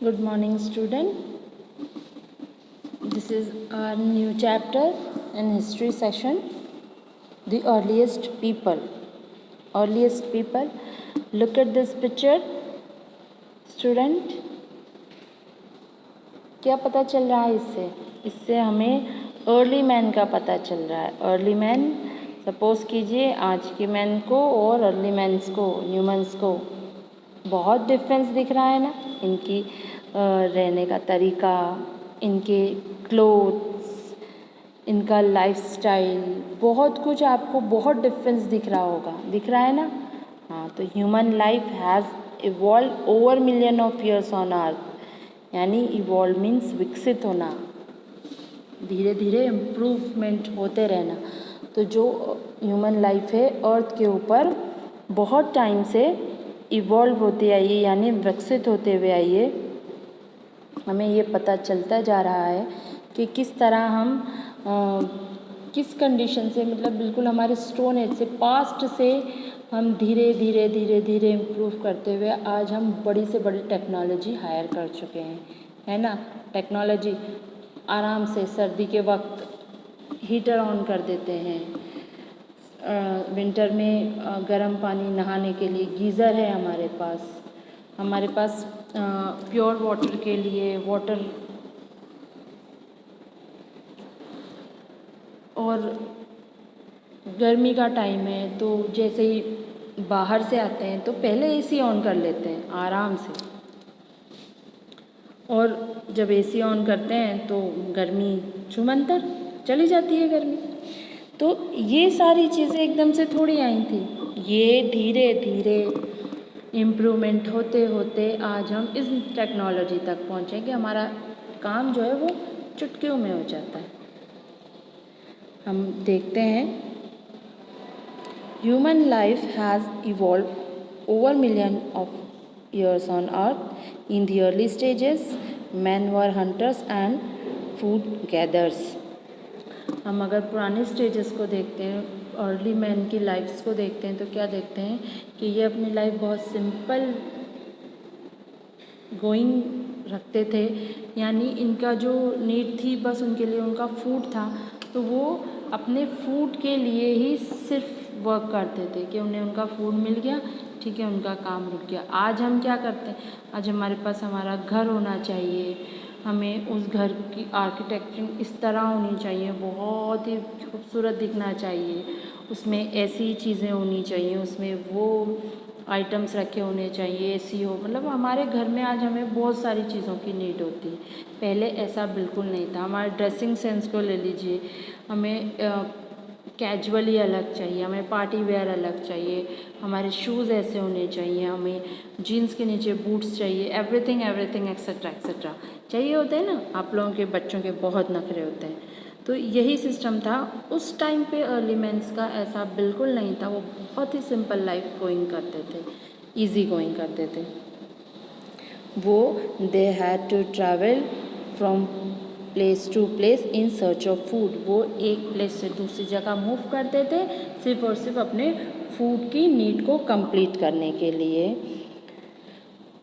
Good morning, student. This is our new chapter in history session. The earliest people. Earliest people. Look at this picture, student. क्या पता चल रहा है इससे हमें अर्ली मैन का पता चल रहा है. अर्ली मैन, सपोज कीजिए आज के मैन को और अर्ली मैन्स को, ह्यूमन्स को बहुत डिफरेंस दिख रहा है ना. इनकी रहने का तरीका, इनके क्लोथ्स, इनका लाइफस्टाइल, बहुत कुछ आपको बहुत डिफरेंस दिख रहा है ना. हाँ, तो human life has evolve over million of years on earth. यानी इवॉल्व मीन्स विकसित होना, धीरे धीरे इम्प्रूवमेंट होते रहना. तो जो ह्यूमन लाइफ है अर्थ के ऊपर बहुत टाइम से इवॉल्व होते आई है, यानी विकसित होते हुए आई है. हमें ये पता चलता जा रहा है कि किस तरह हम किस कंडीशन से, मतलब बिल्कुल हमारे स्टोन एज से, पास्ट से हम धीरे धीरे धीरे धीरे इम्प्रूव करते हुए आज हम बड़ी से बड़ी टेक्नोलॉजी हायर कर चुके हैं, है ना. टेक्नोलॉजी आराम से सर्दी के वक्त हीटर ऑन कर देते हैं, विंटर में गर्म पानी नहाने के लिए गीज़र है हमारे पास प्योर वाटर के लिए वाटर, और गर्मी का टाइम है तो जैसे ही बाहर से आते हैं तो पहले एसी ऑन कर लेते हैं आराम से, और जब एसी ऑन करते हैं तो गर्मी छुमंतर चली जाती है गर्मी. तो ये सारी चीज़ें एकदम से थोड़ी आई थी, ये धीरे धीरे इम्प्रूवमेंट होते होते आज हम इस टेक्नोलॉजी तक पहुँचे कि हमारा काम जो है वो चुटकियों में हो जाता है. हम देखते हैं, human life has evolve over million of years on earth. In the early stages man were hunters and food gathers. हम अगर पुराने स्टेजेस को देखते हैं, अर्ली मैन की लाइफ्स को देखते हैं, तो क्या देखते हैं कि ये अपनी लाइफ बहुत सिंपल गोइंग रखते थे. यानी इनका जो नीड थी बस उनके लिए उनका फूड था, तो वो अपने फूड के लिए ही सिर्फ वर्क करते थे कि उन्हें उनका फूड मिल गया, ठीक है, उनका काम रुक गया. आज हम क्या करते हैं, आज हमारे पास हमारा घर होना चाहिए, हमें उस घर की आर्किटेक्चर इस तरह होनी चाहिए, बहुत ही खूबसूरत दिखना चाहिए, उसमें ऐसी चीज़ें होनी चाहिए, उसमें वो आइटम्स रखे होने चाहिए, एसी हो. मतलब हमारे घर में आज हमें बहुत सारी चीज़ों की नीड होती है. पहले ऐसा बिल्कुल नहीं था. हमारे ड्रेसिंग सेंस को ले लीजिए, हमें कैजुअली अलग चाहिए, हमें पार्टी वेयर अलग चाहिए, हमारे शूज़ ऐसे होने चाहिए, हमें जीन्स के नीचे बूट्स चाहिए, एवरीथिंग एक्सेट्रा एक्सेट्रा चाहिए होते हैं ना. आप लोगों के बच्चों के बहुत नखरे होते हैं. तो यही सिस्टम था उस टाइम पे. अर्ली मैन्स का ऐसा बिल्कुल नहीं था, वो बहुत ही सिंपल लाइफ गोइंग करते थे, इजी गोइंग करते थे. वो they had to travel from place to place in search of food. वो एक प्लेस से दूसरी जगह मूव करते थे सिर्फ और सिर्फ अपने फूड की नीड को कंप्लीट करने के लिए.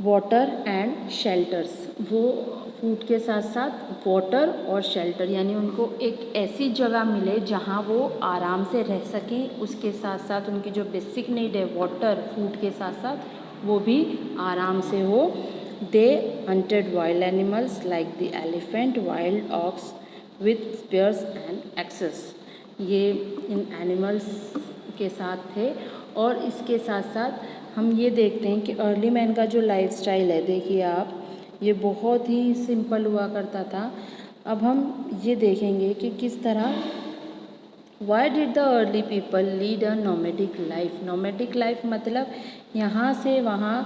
वाटर एंड शेल्टर्स, वो फूड के साथ साथ वाटर और शेल्टर, यानी उनको एक ऐसी जगह मिले जहाँ वो आराम से रह सकें, उसके साथ साथ उनकी जो बेसिक नीड है वाटर फूड के साथ साथ वो भी आराम से हो. They hunted wild animals like the elephant, wild ox with spears and axes. ये इन एनिमल्स के साथ थे. और इसके साथ साथ हम ये देखते हैं कि अर्ली मैन का जो लाइफस्टाइल है, देखिए आप, ये बहुत ही सिंपल हुआ करता था. अब हम ये देखेंगे कि किस तरह, why did the early people lead a nomadic life. Nomadic life मतलब यहाँ से वहाँ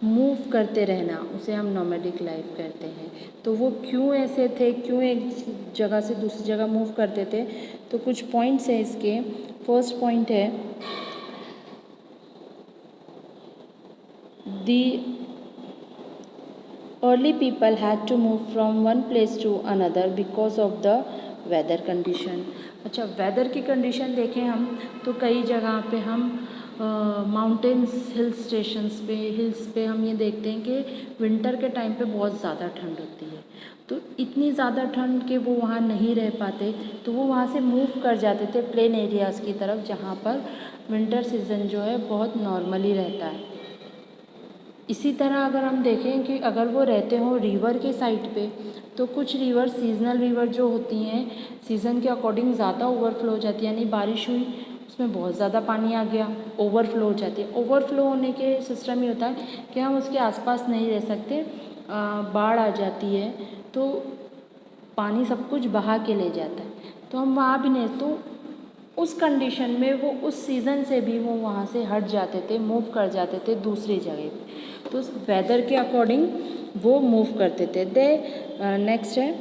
मूव करते रहना, उसे हम नोमेडिक लाइफ कहते हैं. तो वो क्यों ऐसे थे, क्यों एक जगह से दूसरी जगह मूव करते थे, तो कुछ पॉइंट्स हैं इसके. फर्स्ट पॉइंट है, the early people had to move from one place to another because of the weather condition. अच्छा, वेदर की कंडीशन देखें हम तो कई जगह पे हम माउंटेन्स हिल्स पे हम ये देखते हैं कि विंटर के टाइम पे बहुत ज़्यादा ठंड होती है। तो इतनी ज़्यादा ठंड के वो वहाँ नहीं रह पाते, तो वो वहाँ से मूव कर जाते थे प्लेन एरियाज़ की तरफ, जहाँ पर विंटर सीज़न जो है बहुत नॉर्मली रहता है। इसी तरह अगर हम देखें कि अगर वो रहते हों रिवर के साइड पे, तो कुछ रिवर सीजनल रिवर जो होती हैं सीज़न के अकॉर्डिंग ज़्यादा ओवरफ्लो हो जाती है, यानी बारिश हुई उसमें बहुत ज़्यादा पानी आ गया, ओवरफ्लो हो जाती है। ओवरफ्लो होने के सिस्टम ये होता है कि हम उसके आसपास नहीं रह सकते, बाढ़ आ जाती है तो पानी सब कुछ बहा के ले जाता है, तो हम वहाँ भी नहीं, तो उस कंडीशन में वो उस सीज़न से भी वो वहाँ से हट जाते थे, मूव कर जाते थे दूसरी जगह पे। तो उस वेदर के अकॉर्डिंग वो मूव करते थे। नेक्स्ट है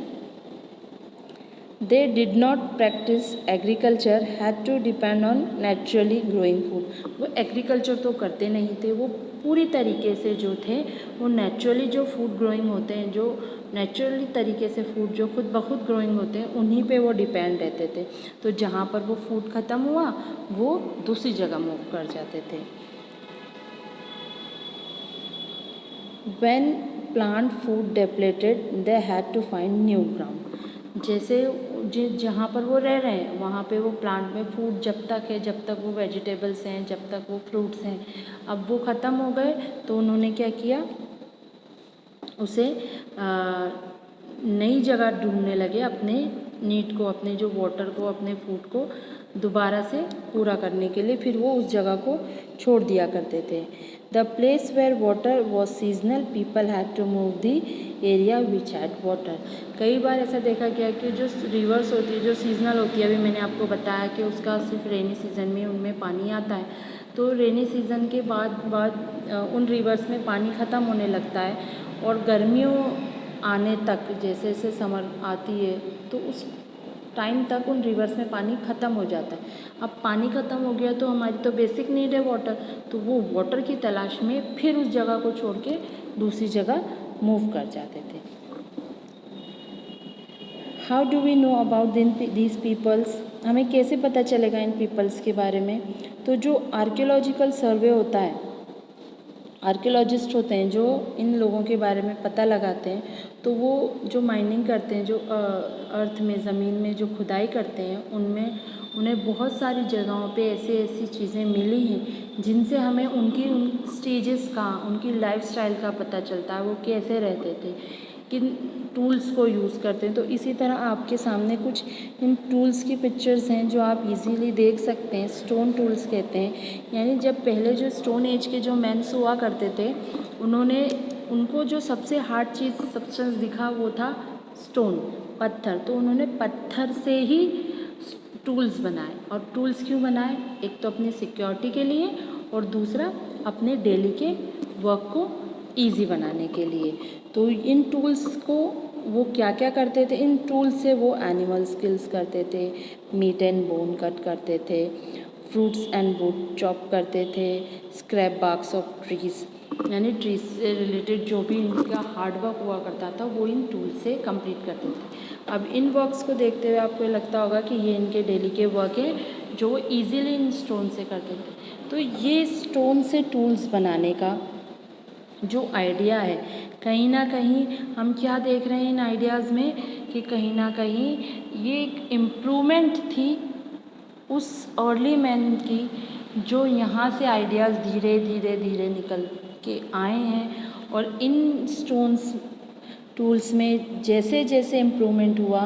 they did not practise agriculture, had to depend on naturally growing food. वो एग्रीकल्चर तो करते नहीं थे, वो पूरी तरीके से जो थे वो नेचुरली जो फूड ग्रोइंग होते हैं, जो नेचुरली तरीके से फूड जो खुद ब खुद ग्रोइंग होते हैं उन्हीं पे वो डिपेंड रहते थे। तो जहाँ पर वो फूड ख़त्म हुआ वो दूसरी जगह मूव कर जाते थे। When plant food depleted, they had to find new ground। जैसे जहाँ पर वो रह रहे हैं वहाँ पे वो प्लांट में फूड जब तक है, जब तक वो वेजिटेबल्स हैं, जब तक वो फ्रूट्स हैं, अब वो ख़त्म हो गए तो उन्होंने क्या किया, उसे नई जगह ढूंढने लगे अपने नीड को, अपने जो वाटर को, अपने फूड को दोबारा से पूरा करने के लिए। फिर वो उस जगह को छोड़ दिया करते थे। The place where water was seasonal, people had to move the area which had water. कई बार ऐसा देखा गया कि जो रिवर्स होती है, जो सीजनल होती है, अभी मैंने आपको बताया कि उसका सिर्फ रेनी सीज़न में उनमें पानी आता है, तो रेनी सीज़न के बाद उन रिवर्स में पानी ख़त्म होने लगता है और गर्मियों आने तक, जैसे जैसे समर आती है तो उस टाइम तक उन रिवर्स में पानी ख़त्म हो जाता है। अब पानी ख़त्म हो गया तो हमारी तो बेसिक नीड है वाटर, तो वो वाटर की तलाश में फिर उस जगह को छोड़ के दूसरी जगह मूव कर जाते थे। How do we know about these peoples, हमें कैसे पता चलेगा इन पीपल्स के बारे में। तो जो आर्कियोलॉजिकल सर्वे होता है, आर्कियोलॉजिस्ट होते हैं जो इन लोगों के बारे में पता लगाते हैं, तो वो जो माइनिंग करते हैं, जो अर्थ में ज़मीन में जो खुदाई करते हैं, उनमें उन्हें बहुत सारी जगहों पे ऐसी चीज़ें मिली हैं जिनसे हमें उन स्टेजेस का, उनकी लाइफस्टाइल का पता चलता है, वो कैसे रहते थे, किन टूल्स को यूज़ करते हैं। तो इसी तरह आपके सामने कुछ इन टूल्स की पिक्चर्स हैं जो आप इजीली देख सकते हैं। स्टोन टूल्स कहते हैं, यानी जब पहले जो स्टोन एज के जो मैन्स हुआ करते थे, उनको जो सबसे हार्ड चीज़ सब्सटेंस दिखा वो था स्टोन, पत्थर। तो उन्होंने पत्थर से ही टूल्स बनाए। और टूल्स क्यों बनाए, एक तो अपनी सिक्योरिटी के लिए और दूसरा अपने डेली के वर्क को ईजी बनाने के लिए। तो इन टूल्स को वो क्या क्या करते थे, इन टूल्स से वो एनिमल स्किल्स करते थे, मीट एंड बोन कट करते थे, फ्रूट्स एंड वुड चॉप करते थे, स्क्रैप बार्क्स ऑफ ट्रीज़, यानी ट्रीज से रिलेटेड जो भी इनका हार्ड वर्क हुआ करता था वो इन टूल से कंप्लीट करते थे। अब इन वर्क्स को देखते हुए आपको लगता होगा कि ये इनके डेली के वर्क हैं जो ईजिली इन स्टोन से करते थे। तो ये स्टोन से टूल्स बनाने का जो आइडिया है, कहीं ना कहीं हम क्या देख रहे हैं इन आइडियाज़ में कि कहीं ना कहीं ये एक इम्प्रूवमेंट थी उस अर्ली मैन की, जो यहाँ से आइडियाज़ धीरे धीरे धीरे निकल के आए हैं। और इन स्टोन्स टूल्स में जैसे जैसे इम्प्रूवमेंट हुआ,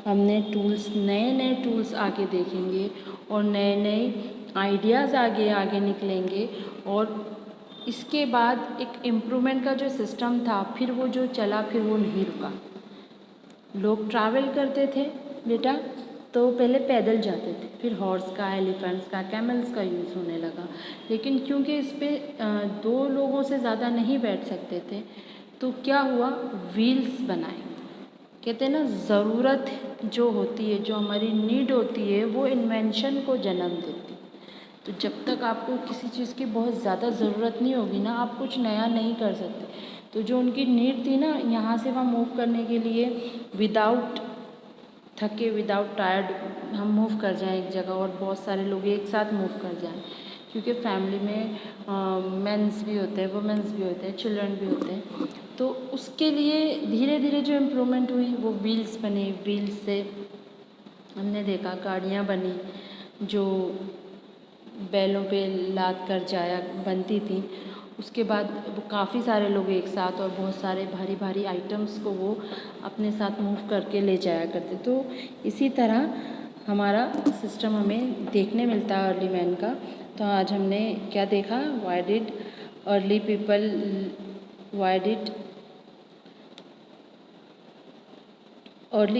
हमने टूल्स नए नए टूल्स आगे देखेंगे और नए नए आइडियाज़ आगे आगे निकलेंगे। और इसके बाद एक इम्प्रूवमेंट का जो सिस्टम था फिर वो जो चला, फिर वो नहीं रुका। लोग ट्रैवल करते थे बेटा, तो पहले पैदल जाते थे, फिर हॉर्स का, एलिफेंट्स का, कैमल्स का यूज़ होने लगा। लेकिन क्योंकि इस पर 2 लोगों से ज़्यादा नहीं बैठ सकते थे, तो क्या हुआ, व्हील्स बनाए। कहते हैं ना, ज़रूरत जो होती है, जो हमारी नीड होती है, वो इन्वेंशन को जन्म देती है। तो जब तक आपको किसी चीज़ की बहुत ज़्यादा ज़रूरत नहीं होगी ना, आप कुछ नया नहीं कर सकते। तो जो उनकी नीड थी ना, यहाँ से वहाँ मूव करने के लिए, विदाउट थके, विदाउट टायर्ड हम मूव कर जाएं एक जगह और बहुत सारे लोग एक साथ मूव कर जाएं, क्योंकि फैमिली में मेंस भी होते हैं, वुमेन्स भी होते हैं, चिल्ड्रन भी होते हैं। तो उसके लिए धीरे धीरे जो इम्प्रूवमेंट हुई वो व्हील्स बने, व्हील्स से हमने देखा गाड़ियाँ बनी जो बैलों पे लाद कर जाया बनती थी। उसके बाद वो काफ़ी सारे लोग एक साथ और बहुत सारे भारी भारी आइटम्स को वो अपने साथ मूव करके ले जाया करते। तो इसी तरह हमारा सिस्टम हमें देखने मिलता है अर्ली मैन का। तो आज हमने क्या देखा, why did early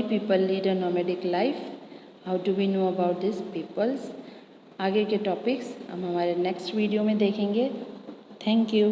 people lead a nomadic life, how do we know about this peoples. आगे के टॉपिक्स हम हमारे नेक्स्ट वीडियो में देखेंगे। Thank you.